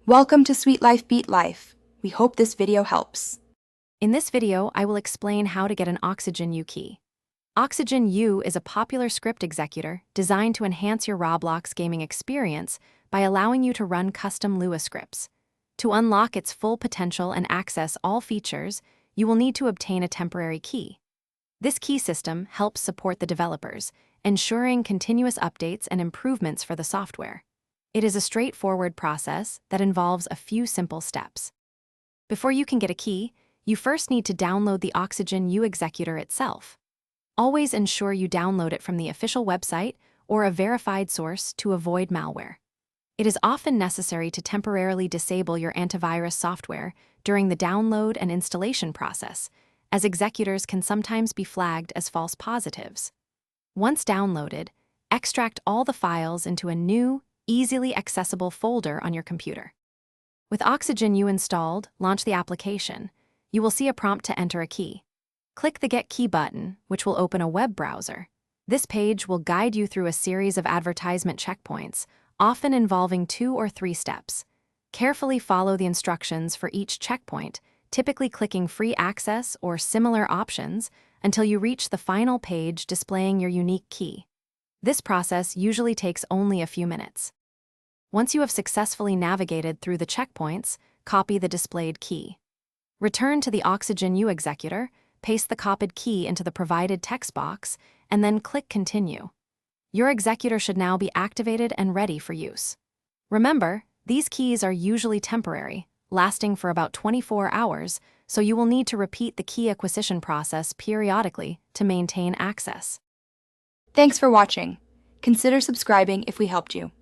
Welcome to Sweet Life Beat Life. We hope this video helps. In this video, I will explain how to get an Oxygen U key. Oxygen U is a popular script executor designed to enhance your Roblox gaming experience by allowing you to run custom Lua scripts. To unlock its full potential and access all features, you will need to obtain a temporary key. This key system helps support the developers, ensuring continuous updates and improvements for the software. It is a straightforward process that involves a few simple steps. Before you can get a key, you first need to download the Oxygen U executor itself. Always ensure you download it from the official website or a verified source to avoid malware. It is often necessary to temporarily disable your antivirus software during the download and installation process, as executors can sometimes be flagged as false positives. Once downloaded, extract all the files into a new, easily accessible folder on your computer. With Oxygen U installed, launch the application. You will see a prompt to enter a key. Click the Get Key button, which will open a web browser. This page will guide you through a series of advertisement checkpoints, often involving 2 or 3 steps. Carefully follow the instructions for each checkpoint, typically clicking Free Access or similar options until you reach the final page displaying your unique key. This process usually takes only a few minutes. Once you have successfully navigated through the checkpoints, copy the displayed key. Return to the Oxygen U executor, paste the copied key into the provided text box, and then click Continue. Your executor should now be activated and ready for use. Remember, these keys are usually temporary, lasting for about 24 hours, so you will need to repeat the key acquisition process periodically to maintain access. Thanks for watching. Consider subscribing if we helped you.